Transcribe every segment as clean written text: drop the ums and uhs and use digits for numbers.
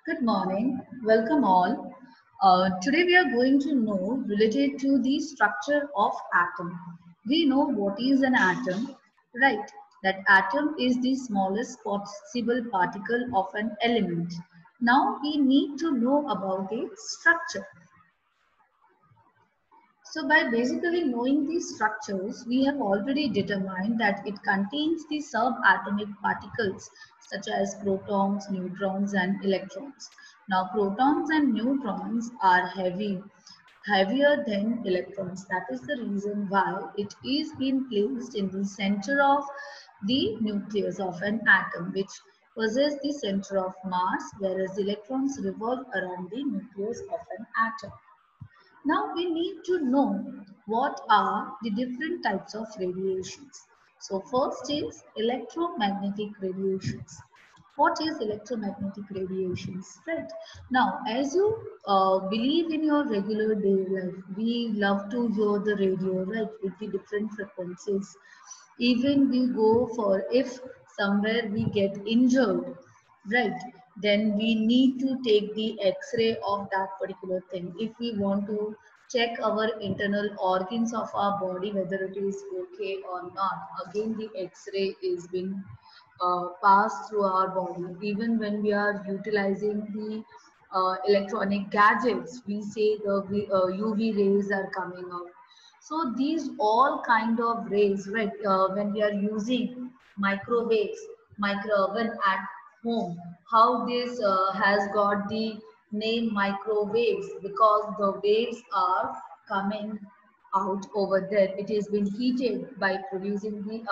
Good morning. Welcome all. Today we are going to know related to the structure of atom. We know what is an atom, right? That atom is the smallest possible particle of an element. Now we need to know about its structure. So by basically knowing these structures, we have already determined that it contains the subatomic particles such as protons, neutrons and electrons. Now protons and neutrons are heavier than electrons. That is the reason why it is being placed in the center of the nucleus of an atom, which possess the center of mass, whereas electrons revolve around the nucleus of an atom. Now we need to know what are the different types of radiations. So first is electromagnetic radiations. What is electromagnetic radiations? Right. Now as you believe in your regular day life, we love to hear the radio, right, with the different frequencies. Even we go for, if somewhere we get injured, right, then we need to take the x-ray of that particular thing if we want to check our internal organs of our body whether it is okay or not. Again the x-ray is being passed through our body. Even when we are utilizing the electronic gadgets, we say the uv rays are coming out. So these all kind of rays, right? When we are using microwaves, micro oven at home, how this has got the name microwaves because the waves are coming out over there. It is being heated by producing the,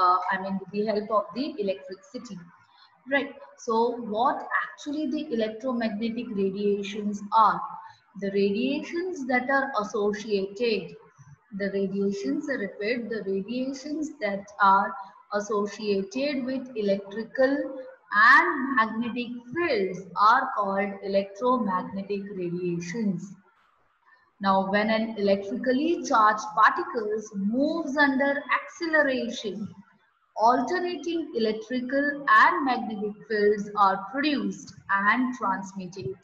with the help of the electricity. Right. So what actually the electromagnetic radiations are? The radiations that are associated, the radiations, I repeat, the radiations that are associated with electrical and magnetic fields are called electromagnetic radiations. Now, when an electrically charged particles moves under acceleration, alternating electrical and magnetic fields are produced and transmitted.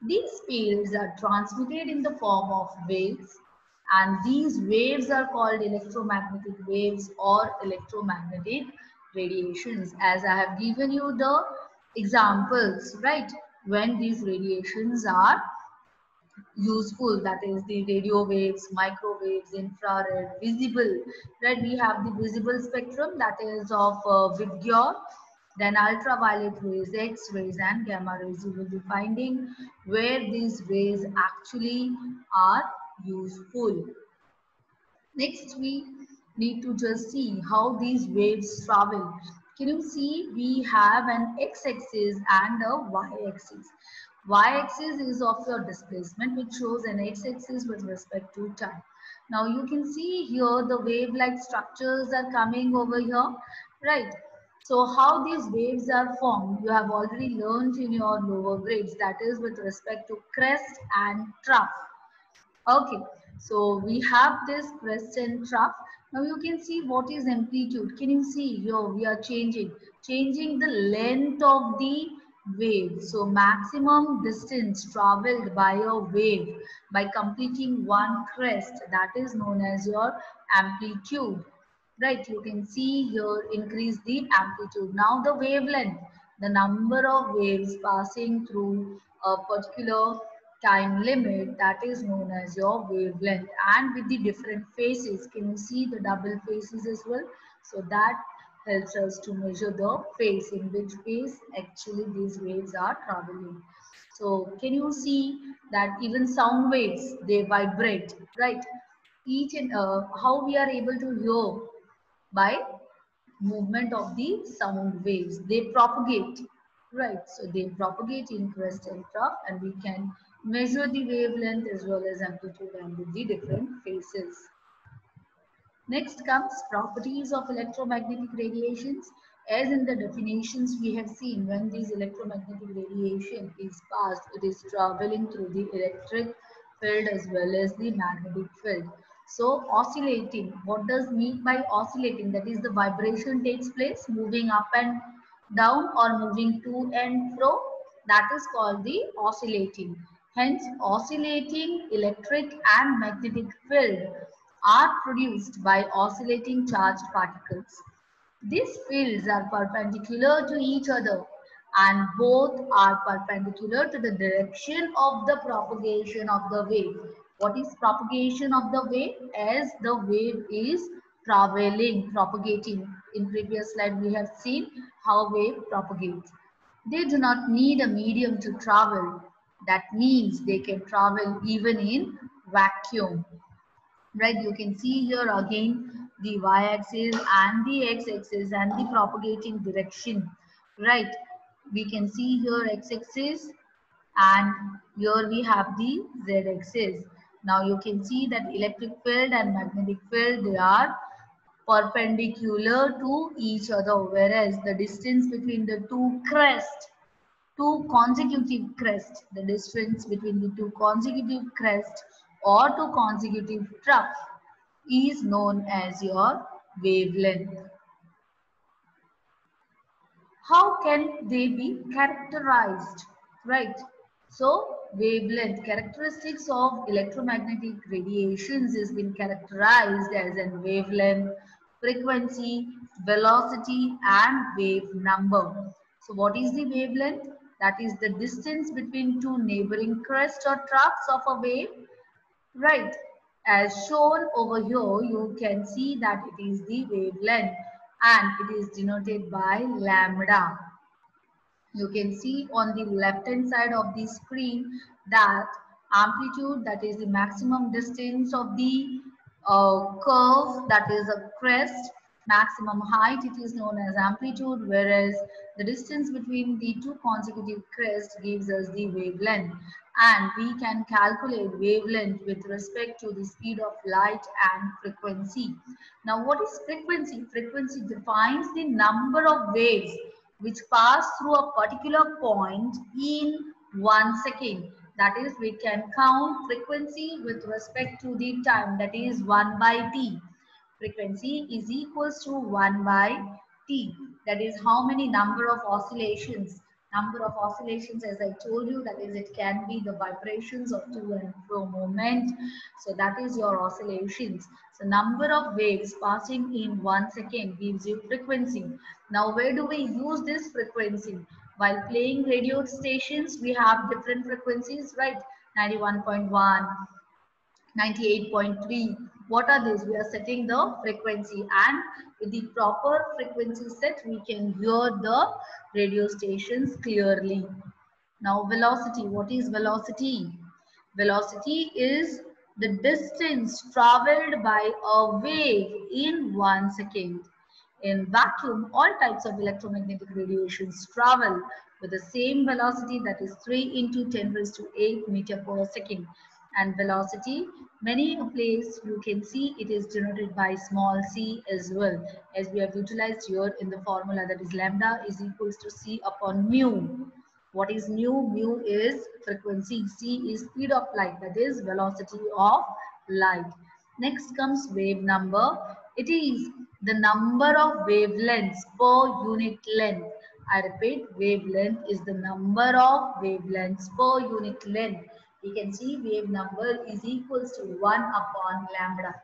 These fields are transmitted in the form of waves, and these waves are called electromagnetic waves or electromagnetic radiations. As I have given you the examples, right? When these radiations are useful, that is the radio waves, microwaves, infrared, visible, right? We have the visible spectrum, that is of Vidgyor, then ultraviolet rays, x-rays and gamma rays. You will be finding where these rays actually are useful. Next, we need to just see how these waves travel. Can you see we have an x-axis and a y-axis. Y-axis is of your displacement, which shows an x-axis with respect to time. Now you can see here the wave-like structures are coming over here, right? So how these waves are formed, you have already learned in your lower grades, that is with respect to crest and trough. Okay, so we have this crest and trough. Now you can see what is amplitude. Can you see here we are changing the length of the wave. So maximum distance traveled by a wave by completing one crest, that is known as your amplitude. Right, you can see here increase the amplitude. Now the wavelength, the number of waves passing through a particular time limit, that is known as your wavelength. And with the different phases, can you see the double phases as well? So that helps us to measure the phase, in which phase actually these waves are traveling. So can you see that even sound waves, they vibrate, right? Each and how we are able to hear by movement of the sound waves. They propagate, right? So they propagate in crest and trough, and we can measure the wavelength as well as amplitude and with the different phases. Next comes properties of electromagnetic radiations. As in the definitions we have seen, when this electromagnetic radiation is passed, it is traveling through the electric field as well as the magnetic field. So oscillating, what does mean by oscillating? That is the vibration takes place, moving up and down or moving to and fro. That is called the oscillating. Hence, oscillating electric and magnetic field are produced by oscillating charged particles. These fields are perpendicular to each other and both are perpendicular to the direction of the propagation of the wave. What is propagation of the wave? As the wave is traveling, propagating. In previous slide we have seen how wave propagates. They do not need a medium to travel. That means they can travel even in vacuum. Right, you can see here again the y-axis and the x-axis and the propagating direction. Right, we can see here x-axis and here we have the z-axis. Now you can see that electric field and magnetic field, they are perpendicular to each other, whereas the distance between the two consecutive crests, the distance between the two consecutive crests or two consecutive troughs is known as your wavelength. How can they be characterized? Right. So, wavelength characteristics of electromagnetic radiations has been characterized as an wavelength, frequency, velocity, and wave number. So, what is the wavelength? That is the distance between two neighboring crests or troughs of a wave. Right. As shown over here, you can see that it is the wavelength and it is denoted by lambda. You can see on the left hand side of the screen that amplitude, that is the maximum distance of the curve, that is a crest. Maximum height, it is known as amplitude, whereas the distance between the two consecutive crests gives us the wavelength. And we can calculate wavelength with respect to the speed of light and frequency. Now, what is frequency? Frequency defines the number of waves which pass through a particular point in 1 second. That is, we can count frequency with respect to the time, that is 1 by t. Frequency is equals to 1 by t. That is how many number of oscillations. Number of oscillations, as I told you, that is, it can be the vibrations of to and fro movement. So that is your oscillations. So number of waves passing in 1 second gives you frequency. Now, where do we use this frequency? While playing radio stations, we have different frequencies, right? 91.1, 98.3. What are these? We are setting the frequency, and with the proper frequency set, we can hear the radio stations clearly. Now, velocity. What is velocity? Velocity is the distance traveled by a wave in 1 second. In vacuum, all types of electromagnetic radiations travel with the same velocity, that is 3 into 10 raised to 8 meter per second. And velocity, many a place you can see it is denoted by small c as well, as we have utilized here in the formula, that is lambda is equals to c upon mu. What is mu? Mu is frequency. C is speed of light, that is velocity of light. Next comes wave number. It is the number of wavelengths per unit length. I repeat, wavelength is the number of wavelengths per unit length. You can see wave number is equals to 1 upon lambda.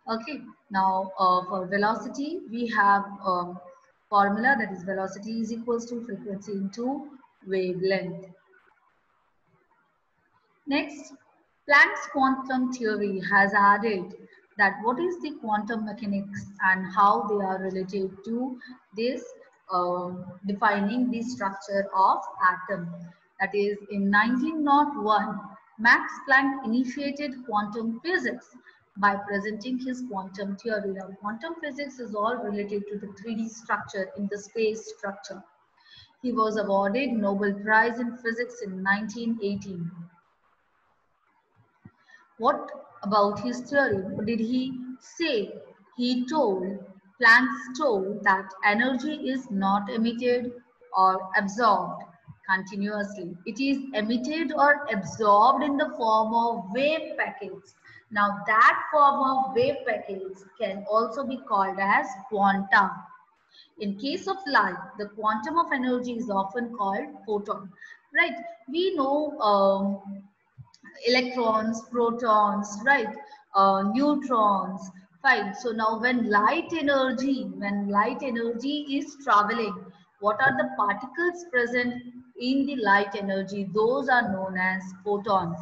Okay, now for velocity, we have formula, that is velocity is equals to frequency into wavelength. Next, Planck's quantum theory has added that what is the quantum mechanics and how they are related to this defining the structure of atom. That is, in 1901, Max Planck initiated quantum physics by presenting his quantum theory. Now, quantum physics is all related to the 3D structure in the space structure. He was awarded Nobel Prize in Physics in 1918. What about his theory? What did he say? Planck told that energy is not emitted or absorbed continuously. It is emitted or absorbed in the form of wave packets. Now, that form of wave packets can also be called as quanta. In case of light, the quantum of energy is often called photon, right? We know electrons, protons, right? Neutrons, fine. So now when light energy is traveling, what are the particles present in the light energy? Those are known as photon.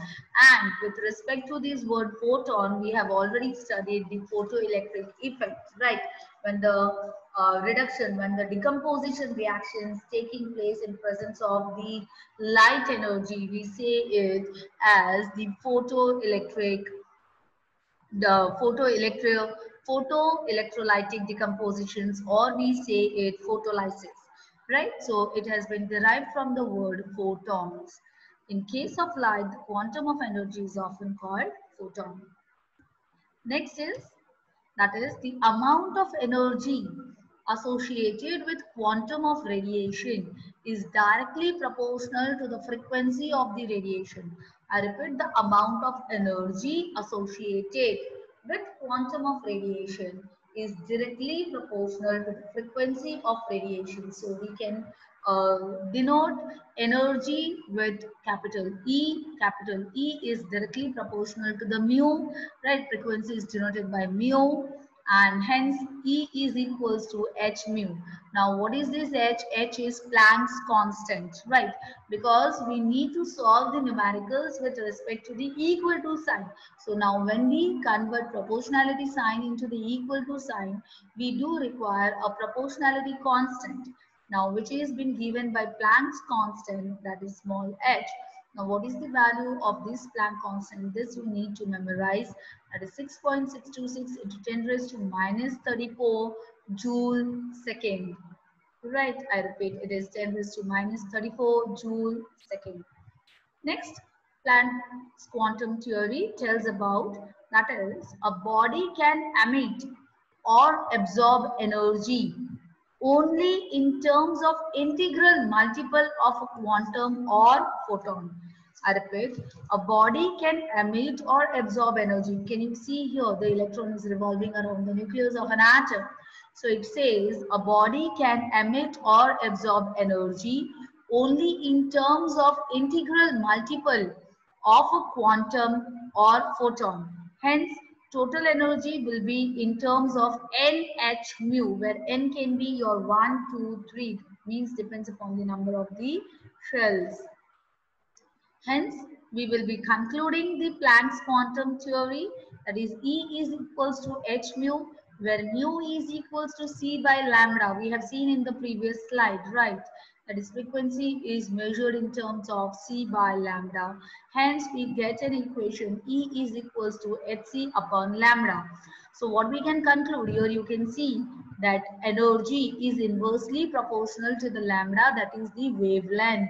And with respect to this word photon, we have already studied the photoelectric effect, right? When the when the decomposition reactions taking place in presence of the light energy, we say it as the photoelectrolytic decompositions, or we say it photolysis, right? So it has been derived from the word photons. In case of light, the quantum of energy is often called photon. Next is, that is the amount of energy associated with quantum of radiation is directly proportional to the frequency of the radiation. I repeat, the amount of energy associated with quantum of radiation is directly proportional to the frequency of radiation. So we can denote energy with capital E. Capital E is directly proportional to the mu, right? Frequency is denoted by mu, and hence E is equals to h mu. Now what is this h? H is Planck's constant, right? Because we need to solve the numericals with respect to the equal to sign. So now when we convert proportionality sign into the equal to sign, we do require a proportionality constant. Now which is been given by Planck's constant, that is small h. Now what is the value of this Planck constant? This you need to memorize. That is 6.626 into 10 raised to minus 34 joule second. Right, I repeat, it is 10 raised to minus 34 joule second. Next, Planck's quantum theory tells about, that is, a body can emit or absorb energy only in terms of integral multiple of a quantum or photon. I repeat, a body can emit or absorb energy. Can you see here the electron is revolving around the nucleus of an atom? So it says a body can emit or absorb energy only in terms of integral multiple of a quantum or photon. Hence, total energy will be in terms of NH mu, where N can be your 1, 2, 3, means depends upon the number of the shells. Hence, we will be concluding the Planck's quantum theory, that is E is equals to h mu, where mu is equals to c by lambda. We have seen in the previous slide, right? That is, frequency is measured in terms of c by lambda. Hence, we get an equation E is equals to hc upon lambda. So what we can conclude here, you can see that energy is inversely proportional to the lambda, that is the wavelength.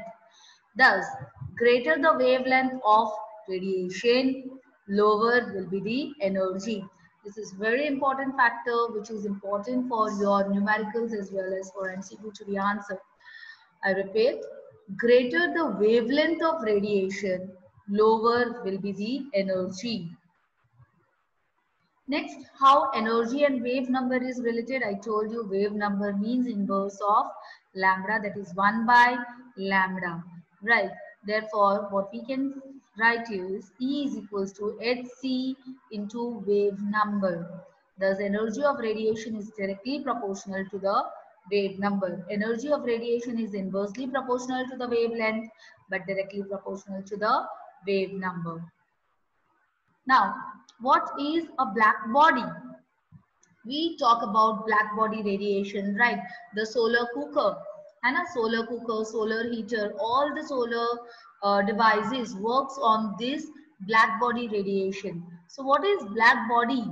Thus, greater the wavelength of radiation, lower will be the energy. This is very important factor which is important for your numericals as well as for MCQ to be answered. I repeat, greater the wavelength of radiation, lower will be the energy. Next, how energy and wave number is related. I told you wave number means inverse of lambda, that is 1 by lambda, right? Therefore, what we can write is E is equals to hc into wave number. Thus, energy of radiation is directly proportional to the wave number. Energy of radiation is inversely proportional to the wavelength, but directly proportional to the wave number. Now, what is a black body? We talk about black body radiation, right? The solar cooker, and a solar cooker, solar heater, all the solar devices works on this black body radiation. So what is black body?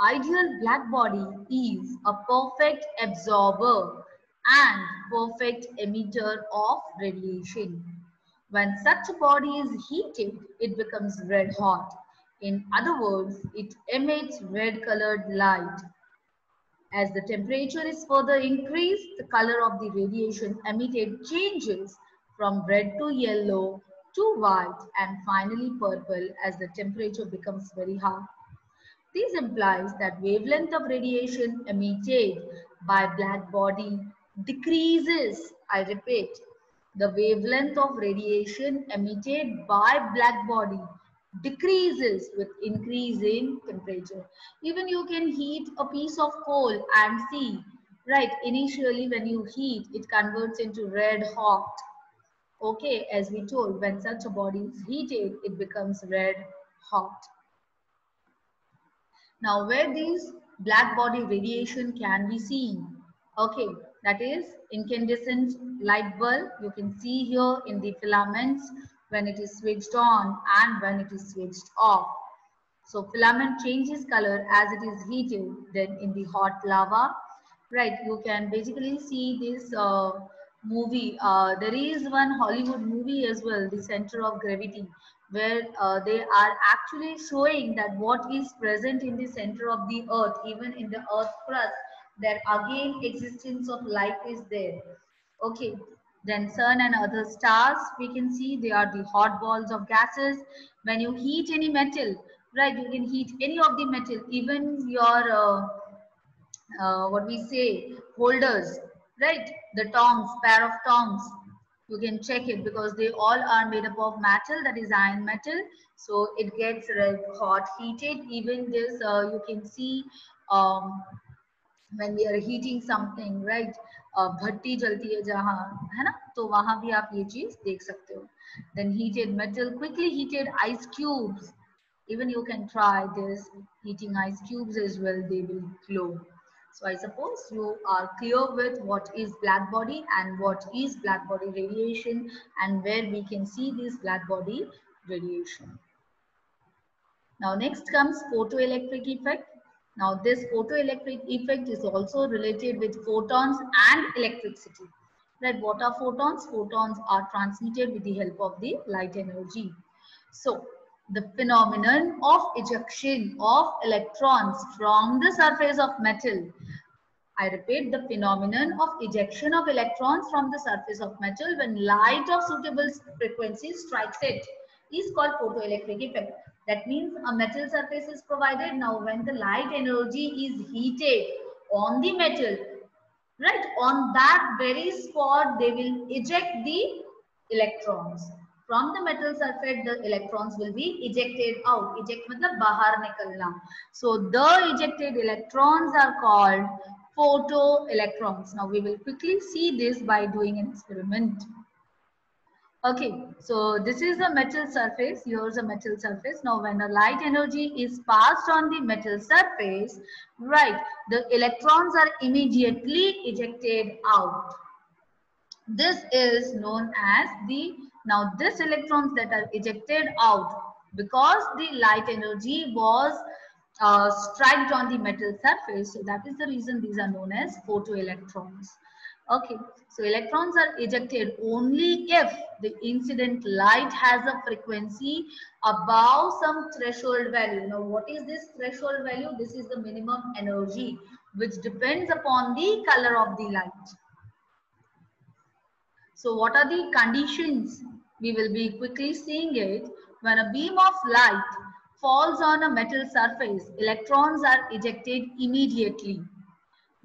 Ideal black body is a perfect absorber and perfect emitter of radiation. When such a body is heated, it becomes red hot. In other words, it emits red colored light. As the temperature is further increased, the color of the radiation emitted changes from red to yellow to white and finally purple as the temperature becomes very high. This implies that wavelength of radiation emitted by black body decreases. I repeat, the wavelength of radiation emitted by black body decreases with increase in temperature. Even you can heat a piece of coal and see, right, initially when you heat, it converts into red hot. Okay, as we told, when such a body is heated, it becomes red hot. Now, where these black body radiation can be seen? Okay, that is incandescent light bulb. You can see here in the filaments when it is switched on and when it is switched off. So filament changes color as it is heated. Then in the hot lava, right, you can basically see this movie. There is one Hollywood movie as well, The Center of Gravity, where they are actually showing that what is present in the center of the earth, even in the earth crust, that again existence of life is there. Okay, then sun and other stars, we can see they are the hot balls of gases. When you heat any metal, right, you can heat any of the metal, even your what we say, holders, right, the tongs, pair of tongs, you can check it because they all are made up of metal, that is iron metal. So it gets red hot heated. Even this you can see um, when we are heating something, right, भट्टी जलती है जहाँ, है ना, तो वहां भी आप ये चीज देख सकते हो. Then heated metal, quickly heated ice cubes, even you can try this, heating ice cubes as well, they will glow. So I suppose you are clear with what is black body and what is black body radiation and where we can see this black body radiation. Now next comes photoelectric effect. Now this photoelectric effect is also related with photons and electricity. Right, what are photons? Photons are transmitted with the help of the light energy. So the phenomenon of ejection of electrons from the surface of metal, I repeat, the phenomenon of ejection of electrons from the surface of metal when light of suitable frequency strikes it is called photoelectric effect. That means a metal surface is provided. Now when the light energy is heated on the metal, right, on that very spot they will eject the electrons. From the metal surface, the electrons will be ejected out. Eject matlab bahar nikalna. So the ejected electrons are called photoelectrons. Now we will quickly see this by doing an experiment. Okay, so this is a metal surface. Here's a metal surface. Now when a light energy is passed on the metal surface, right, the electrons are immediately ejected out. This is known as the, now this electrons that are ejected out because the light energy was struck on the metal surface. So that is the reason these are known as photoelectrons. Okay, so electrons are ejected only if the incident light has a frequency above some threshold value. Now what is this threshold value? This is the minimum energy which depends upon the color of the light. So what are the conditions? We will be quickly seeing it. When a beam of light falls on a metal surface, electrons are ejected immediately.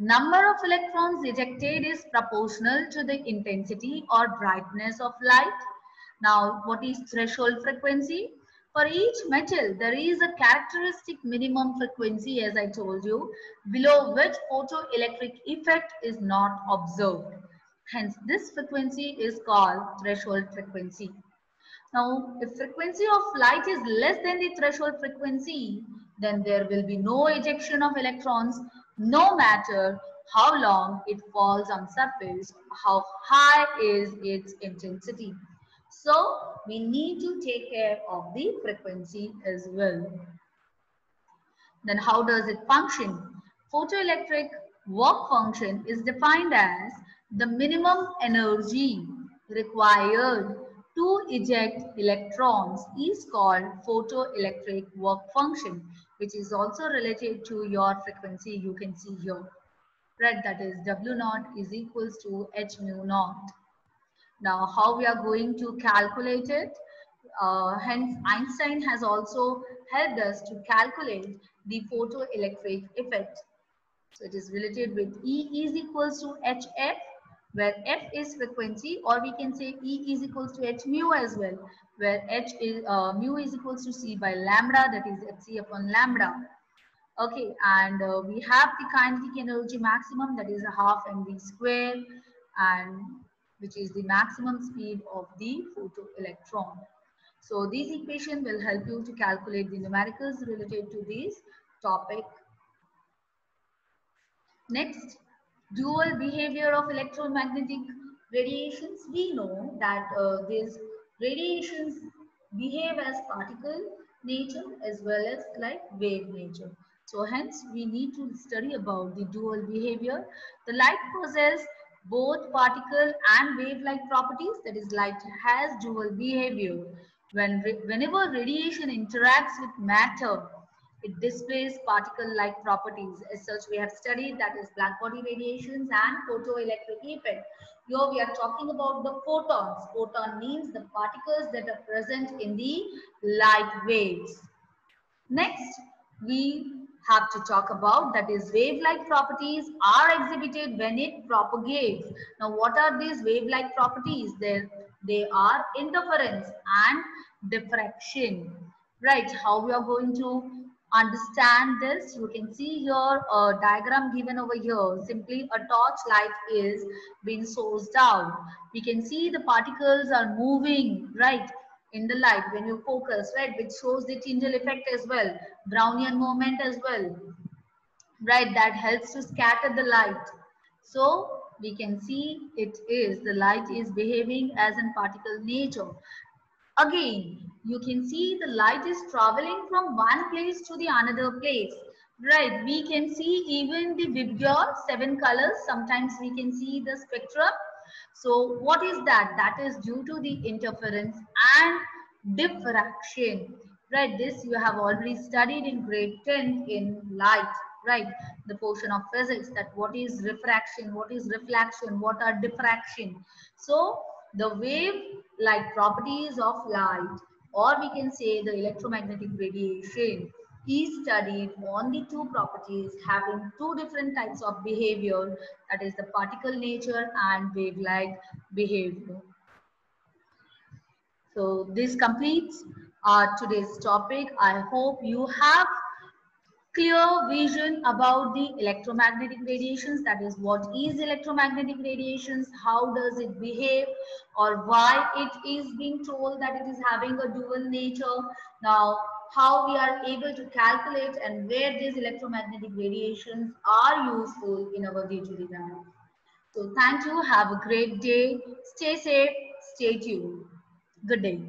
Number of electrons ejected is proportional to the intensity or brightness of light. Now, what is threshold frequency? For each metal, there is a characteristic minimum frequency, as I told you, below which photoelectric effect is not observed. Hence, this frequency is called threshold frequency. Now, if frequency of light is less than the threshold frequency, then there will be no ejection of electrons, no matter how long it falls on surface, how high is its intensity. So, we need to take care of the frequency as well. Then how does it function? Photoelectric work function is defined as the minimum energy required to eject electrons is called photoelectric work function, which is also related to your frequency you can see here. Right, that is W naught is equals to H mu naught. Now how we are going to calculate it? Hence Einstein has also helped us to calculate the photoelectric effect. So it is related with E is equals to HF, where F is frequency, or we can say E is equals to H mu as well, where H is mu is equals to C by lambda, that is Hc upon lambda. Okay, and we have the kinetic energy maximum, that is a half mv square, and which is the maximum speed of the photoelectron. So these equations will help you to calculate the numericals related to this topic. Next, dual behavior of electromagnetic radiations. We know that these radiations behave as particle nature as well as like wave nature. So hence we need to study about the dual behavior. The light possesses both particle and wave-like properties, that is light has dual behavior. Whenever radiation interacts with matter, it displays particle-like properties. As such, we have studied that is black body radiations and photoelectric effect. Here we are talking about the photons. Photon means the particles that are present in the light waves. Next, we have to talk about that is wave-like properties are exhibited when it propagates. Now, what are these wave-like properties? They are interference and diffraction. Right, how we are going to understand this? You can see here a diagram given over here. Simply a torch light is being sourced out. We can see the particles are moving, right, in the light when you focus, right, which shows the Tyndall effect as well, Brownian moment as well, right, that helps to scatter the light. So we can see it is the light is behaving as in particle nature. Again, you can see the light is traveling from one place to the another place. Right, we can see even the Vibgyor 7 colors. Sometimes we can see the spectrum. So what is that? That is due to the interference and diffraction. Right, this you have already studied in grade 10 in light. Right, the portion of physics, that what is refraction, what is reflection, what are diffraction. So the wave like properties of light, or we can say the electromagnetic radiation, is studied on the two properties having two different types of behavior, that is the particle nature and wave-like behavior. So this completes our today's topic. I hope you have clear vision about the electromagnetic radiations, that is what is electromagnetic radiations, how does it behave, or why it is being told that it is having a dual nature. Now how we are able to calculate and where these electromagnetic radiations are useful in our day-to-day life. So thank you, have a great day, stay safe, stay tuned, good day.